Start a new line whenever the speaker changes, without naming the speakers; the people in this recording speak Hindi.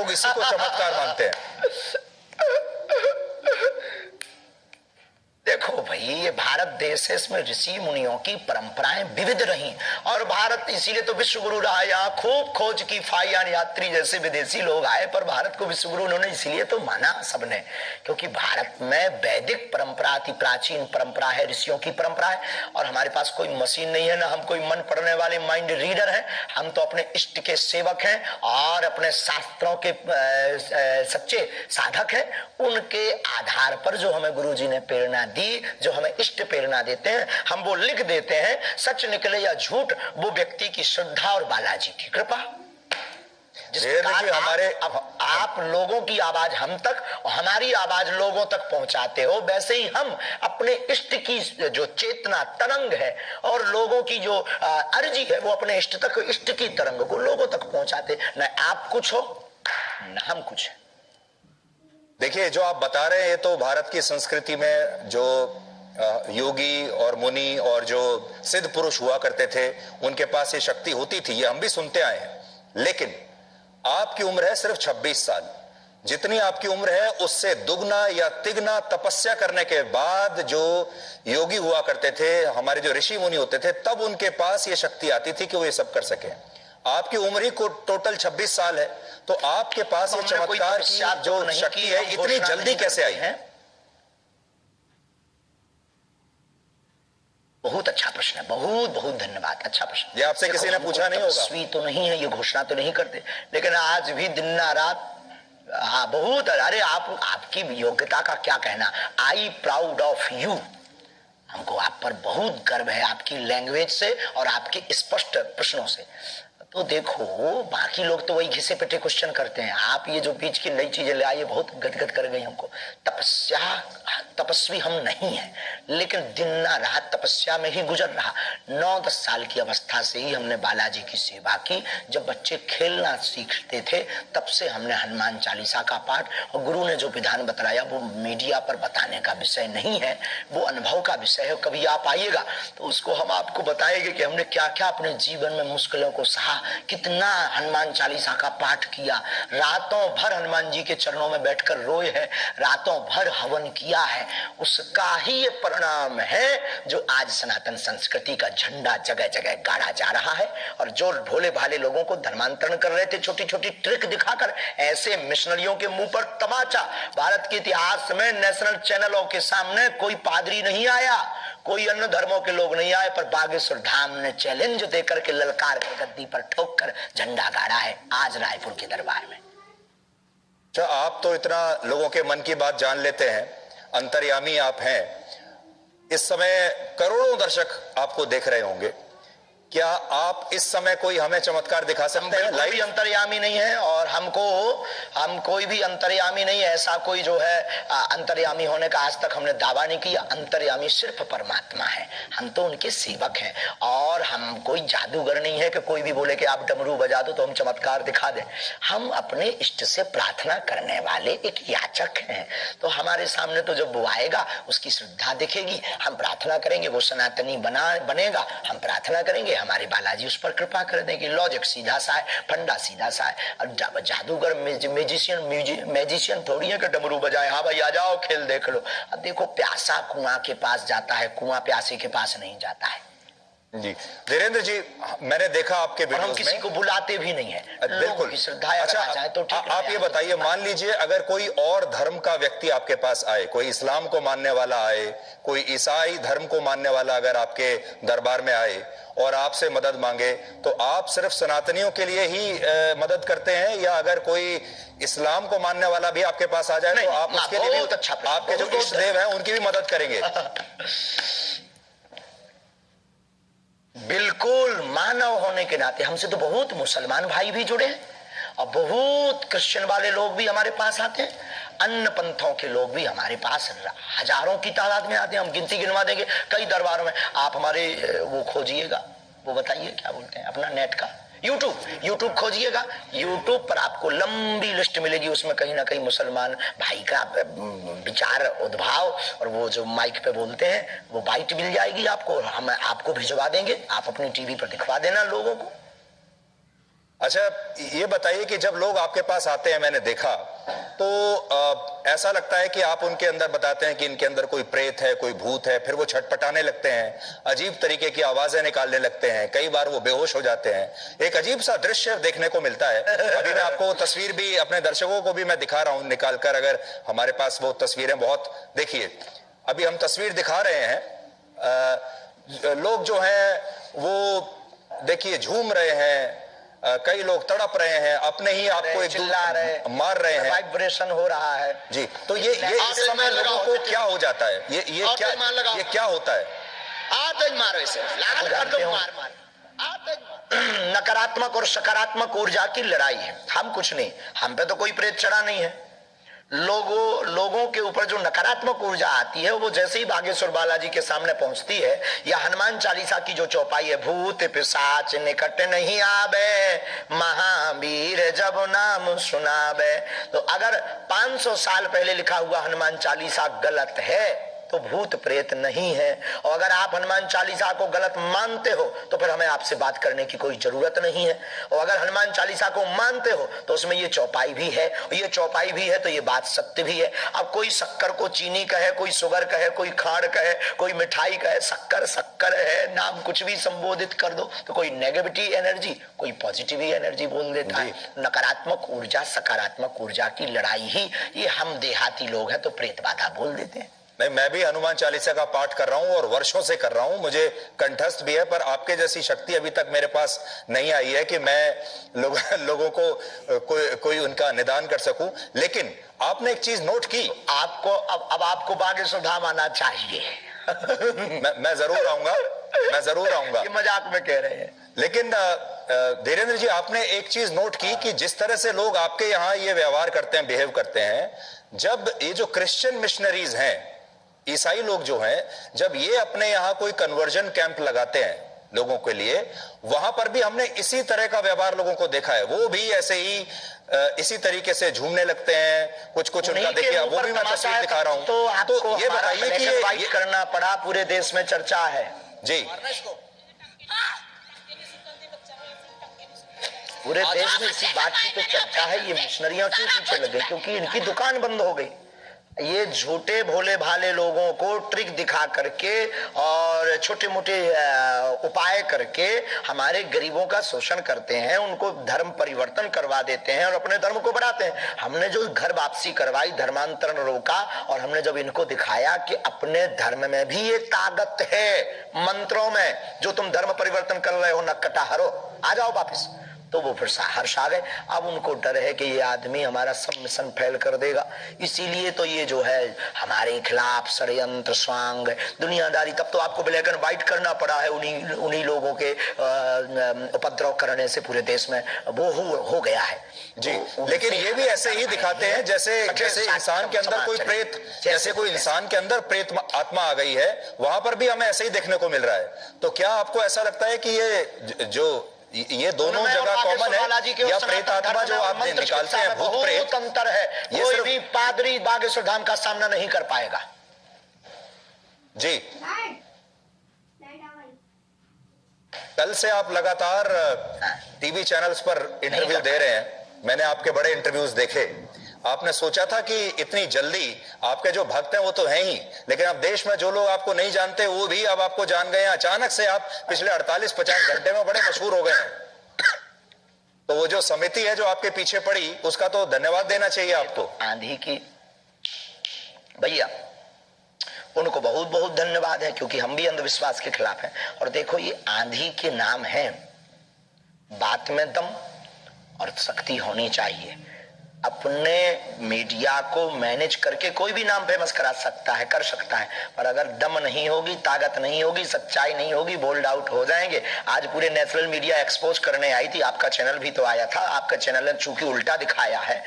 लोग इसी को चमत्कार मानते हैं।
देखो भाई, ये भारत देश है, इसमें ऋषि मुनियों की परंपराएं विविध रही और भारत इसीलिए तो विश्व गुरु रहा। यहाँ खूब खोज की फाइयान यात्री जैसे विदेशी लोग आए, पर भारत को विश्व गुरु उन्होंने इसीलिए तो माना सबने, क्योंकि भारत में वैदिक परंपरा अति प्राचीन परंपरा है, ऋषियों की परंपरा है। और हमारे पास कोई मशीन नहीं है, ना हम कोई मन पढ़ने वाले माइंड रीडर हैं। हम तो अपने इष्ट के सेवक हैं और अपने शास्त्रों के सच्चे साधक हैं। उनके आधार पर जो हमें गुरु जी ने प्रेरणा दी, जो हमें इष्ट प्रेरणा देते हैं, हम वो लिख देते हैं। सच निकले या झूठ, वो व्यक्ति की श्रद्धा और बालाजी की कृपा। जिस प्रकार हमारे आप लोगों की आवाज हम तक और हमारी आवाज लोगों तक पहुंचाते हो, वैसे ही हम अपने इष्ट की जो चेतना तरंग है और लोगों की जो अर्जी है, वो अपने इष्ट तक, इष्ट की तरंग को लोगों तक पहुंचाते। न आप कुछ हो न हम कुछ है।
देखिए, जो आप बता रहे हैं, ये तो भारत की संस्कृति में जो योगी और मुनि और जो सिद्ध पुरुष हुआ करते थे, उनके पास ये शक्ति होती थी, ये हम भी सुनते आए हैं। लेकिन आपकी उम्र है सिर्फ 26 साल। जितनी आपकी उम्र है उससे दुगना या तिगना तपस्या करने के बाद जो योगी हुआ करते थे, हमारे जो ऋषि मुनि होते थे, तब उनके पास ये शक्ति आती थी कि वो ये सब कर सके। आपकी उम्र ही को टोटल 26 साल है, तो आपके पास ये चमत्कार की जो शक्ति है इतनी जल्दी कैसे आई है?
बहुत अच्छा प्रश्न है, बहुत बहुत धन्यवाद। अच्छा प्रश्न।
ये आपसे किसी ने पूछा नहीं होगा।
तपस्वी तो नहीं है, ये घोषणा तो नहीं करते, लेकिन आज भी दिन ना रात, हाँ बहुत। अरे आपकी योग्यता का क्या कहना। I proud of you. हमको आप पर बहुत गर्व है, आपकी लैंग्वेज से और आपके स्पष्ट प्रश्नों से। तो देखो, बाकी लोग तो वही घिसे पिटे क्वेश्चन करते हैं, आप ये जो बीच की नई चीजें ले आई, बहुत गदगद कर गई हमको। तपस्वी हम नहीं है, लेकिन दिन ना रात तपस्या में ही गुजर रहा। 9-10 साल की अवस्था से ही हमने बालाजी की सेवा की। जब बच्चे खेलना सीखते थे, तब से हमने हनुमान चालीसा का पाठ, और गुरु ने जो विधान बताया वो मीडिया पर बताने का विषय नहीं है, वो अनुभव का विषय है। कभी आप आइएगा तो उसको हम आपको बताएंगे कि हमने क्या क्या अपने जीवन में मुश्किलों को सहा, कितना हनुमान चालीसा का पाठ किया, रातों भर हनुमान जी के चरणों में बैठकर रोए हैं, रातों भर हवन किया है। उसका ही ये परिणाम है जो आज सनातन संस्कृति का झंडा जगह जगह गाड़ा जा रहा है। और जो भोले भाले लोगों को धर्मांतरण कर रहे थे छोटी छोटी ट्रिक दिखाकर, ऐसे मिशनरियों के मुंह पर तमाचा। भारत के इतिहास में नेशनल चैनलों के सामने कोई पादरी नहीं आया, कोई अन्य धर्मों के लोग नहीं आए, पर बागेश्वर धाम ने चैलेंज देकर के ललकार के गद्दी पर ठोक कर झंडा गाड़ा है आज रायपुर के दरबार में।
तो आप तो इतना लोगों के मन की बात जान लेते हैं, अंतर्यामी आप हैं। इस समय करोड़ों दर्शक आपको देख रहे होंगे, क्या आप इस समय कोई हमें चमत्कार दिखा सकते हैं?
लाइव अंतर्यामी नहीं है, और हम कोई भी अंतर्यामी नहीं है। ऐसा कोई जो है अंतर्यामी होने का आज तक हमने दावा नहीं किया। अंतर्यामी सिर्फ परमात्मा है, हम तो उनके सेवक हैं। और हम कोई जादूगर नहीं है कि कोई भी बोले कि आप डमरू बजा दो तो हम चमत्कार दिखा दें। हम अपने इष्ट से प्रार्थना करने वाले एक याचक हैं। तो हमारे सामने तो जब वो आएगा, उसकी श्रद्धा दिखेगी, हम प्रार्थना करेंगे, वो सनातनी बनेगा, हम प्रार्थना करेंगे, हमारे बालाजी उस पर कृपा कर देंगे। लॉजिक सीधा सा है, फंडा सीधा सा है। और जादूगर मैजिशियन थोड़ी है कि डमरू बजाए, हाँ भाई आ जाओ खेल देख लो। अब देखो, प्यासा कुआं के पास जाता है, कुआं प्यासे के पास नहीं जाता है।
जी धीरेन्द्र जी, मैंने देखा आपके वीडियोस में,
हम किसी को बुलाते भी नहीं है,
बिल्कुल
श्रद्धा।
अच्छा,
तो
आप ये बताइए, मान लीजिए अगर कोई और धर्म का व्यक्ति आपके पास आए, कोई इस्लाम को मानने वाला आए, कोई ईसाई धर्म को मानने वाला अगर आपके दरबार में आए और आपसे मदद मांगे, तो आप सिर्फ सनातनियों के लिए ही मदद करते हैं, या अगर कोई इस्लाम को मानने वाला भी आपके पास आ जाए तो आप उसके लिए भी, आपके जो इष्ट देव हैं उनकी भी मदद करेंगे?
बिल्कुल, मानव होने के नाते हमसे तो बहुत मुसलमान भाई भी जुड़े हैं, और बहुत क्रिश्चियन वाले लोग भी हमारे पास आते हैं, अन्य पंथों के लोग भी हमारे पास हजारों की तादाद में आते हैं। हम गिनती गिनवा देंगे कई दरबारों में। आप हमारे वो खोजिएगा, वो बताइए क्या बोलते हैं अपना नेट का, यूट्यूब खोजिएगा, यूट्यूब पर आपको लंबी लिस्ट मिलेगी। उसमें कहीं ना कहीं मुसलमान भाई का विचार उद्भाव और वो जो माइक पे बोलते हैं वो बाइट मिल जाएगी आपको, हम आपको भिजवा देंगे, आप अपनी टीवी पर दिखवा देना लोगों को।
अच्छा, ये बताइए कि जब लोग आपके पास आते हैं, मैंने देखा तो ऐसा लगता है कि आप उनके अंदर बताते हैं कि इनके अंदर कोई प्रेत है, कोई भूत है, फिर वो छटपटाने लगते हैं, अजीब तरीके की आवाजें निकालने लगते हैं, कई बार वो बेहोश हो जाते हैं। एक अजीब सा दृश्य देखने को मिलता है। अभी मैं आपको वो तस्वीर भी अपने दर्शकों को भी मैं दिखा रहा हूं निकाल कर, अगर हमारे पास वो तस्वीरें, बहुत देखिए अभी हम तस्वीर दिखा रहे हैं। लोग जो हैं वो देखिए झूम रहे हैं, कई लोग तड़प रहे हैं, अपने ही आपको एक
चिल्ला रहे,
मार रहे हैं,
वाइब्रेशन हो रहा है
जी। तो ये इस समय लोगों को क्या हो जाता है, ये क्या होता है?
मारो इसे, कर दो, मार मार। नकारात्मक और सकारात्मक ऊर्जा की लड़ाई है। हम कुछ नहीं, हम पे तो कोई प्रेत चढ़ा नहीं है। लोगों के ऊपर जो नकारात्मक ऊर्जा आती है, वो जैसे ही बागेश्वर बालाजी के सामने पहुंचती है, या हनुमान चालीसा की जो चौपाई है, भूत पिशाच निकट नहीं आवे, महावीर जब नाम सुनावे। तो अगर 500 साल पहले लिखा हुआ हनुमान चालीसा गलत है तो भूत प्रेत नहीं है। और अगर आप हनुमान चालीसा को गलत मानते हो तो फिर हमें आपसे बात करने की कोई जरूरत नहीं है। और अगर हनुमान चालीसा को मानते हो तो उसमें ये चौपाई भी है, और ये चौपाई भी है तो ये बात सत्य भी है। अब कोई शक्कर को चीनी कहे, कोई शुगर कहे, कोई खांड कहे, कोई मिठाई कहे, शक्कर शक्कर है, नाम कुछ भी संबोधित कर दो, तो कोई नेगेटिव एनर्जी, कोई पॉजिटिव एनर्जी बोल देता है। नकारात्मक ऊर्जा सकारात्मक ऊर्जा की लड़ाई ही ये हम देहाती लोग हैं तो प्रेत बाधा बोल देते हैं।
नहीं, मैं भी हनुमान चालीसा का पाठ कर रहा हूं और वर्षों से कर रहा हूं, मुझे कंठस्थ भी है, पर आपके जैसी शक्ति अभी तक मेरे पास नहीं आई है कि मैं लोगों को कोई उनका निदान कर सकूं। लेकिन आपने एक चीज नोट की,
आपको अब आपको बागेश्वर धाम आना चाहिए।
मैं जरूर आऊंगा, मैं जरूर आऊंगा।
ये मजाक में कह रहे हैं।
लेकिन धीरेन्द्र जी, आपने एक चीज नोट की कि जिस तरह से लोग आपके यहाँ ये व्यवहार करते हैं, बिहेव करते हैं, जब ये जो क्रिश्चियन मिशनरीज हैं, ईसाई लोग जो हैं, जब ये अपने यहाँ कोई कन्वर्जन कैंप लगाते हैं लोगों के लिए, वहां पर भी हमने इसी तरह का व्यवहार लोगों को देखा है। वो भी ऐसे ही इसी तरीके से झूमने लगते हैं, कुछ उनका देखिए, वो भी मैं तस्वीर दिखा रहा हूं।
तो
ये बताइए कि
ये करना पड़ा, पूरे देश में चर्चा है
जी,
पूरे देश में इसी बात की तो चर्चा है। ये मिशनरियां क्यों पीछे लग गई? क्योंकि इनकी दुकान बंद हो गई। ये झूठे भोले भाले लोगों को ट्रिक दिखा करके और छोटे मोटे उपाय करके हमारे गरीबों का शोषण करते हैं, उनको धर्म परिवर्तन करवा देते हैं और अपने धर्म को बढ़ाते हैं। हमने जो घर वापसी करवाई, धर्मांतरण रोका, और हमने जब इनको दिखाया कि अपने धर्म में भी ये ताकत है, मंत्रों में, जो तुम धर्म परिवर्तन कर रहे हो न कटाहरो, आ जाओ वापिस, तो वो फिर हर्ष आ गए। अब उनको डर है कि ये आदमी हमारा सब मिशन फेल कर देगा, इसीलिए तो ये जो है हमारे खिलाफ षड्यंत्र स्वांग दुनियादारी। तब तो आपको ब्लैक एंड व्हाइट करना पड़ा है, उन्हीं लोगों के उपद्रव करने से पूरे देश में वो हो गया है
जी। लेकिन ये भी ऐसे ही दिखाते हैं जैसे इंसान के अंदर कोई प्रेत, जैसे कोई इंसान के अंदर प्रेत आत्मा आ गई है, वहां पर भी हमें ऐसे ही देखने को मिल रहा है। तो क्या आपको ऐसा लगता है कि ये दोनों जगह कॉमन है, या प्रेत आत्मा जो आप निकालते हैं, भूत प्रेत,
अंतर है? कोई भी पादरी बागेश्वर धाम का सामना नहीं कर पाएगा
जी। कल से आप लगातार टीवी चैनल्स पर इंटरव्यू दे रहे हैं, मैंने आपके बड़े इंटरव्यूज देखे। आपने सोचा था कि इतनी जल्दी, आपके जो भक्त हैं वो तो हैं ही, लेकिन अब देश में जो लोग आपको नहीं जानते वो भी अब आपको जान गए हैं। अचानक से आप पिछले 48-50 घंटे में बड़े मशहूर हो गए हैं। तो वो जो समिति है जो आपके पीछे पड़ी, उसका तो धन्यवाद देना चाहिए आपको।
आंधी की भैया, उनको बहुत बहुत धन्यवाद है, क्योंकि हम भी अंधविश्वास के खिलाफ हैं। और देखो, ये आंधी के नाम है, बात में दम और शक्ति होनी चाहिए। अपने मीडिया को मैनेज करके कोई भी नाम फेमस करा सकता है, कर सकता है, पर अगर दम नहीं होगी, ताकत नहीं होगी, सच्चाई नहीं होगी, बोल्ड आउट हो जाएंगे। आज पूरे नेशनल मीडिया एक्सपोज करने आई थी, आपका चैनल भी तो आया था। आपका चैनल ने चूंकि उल्टा दिखाया है,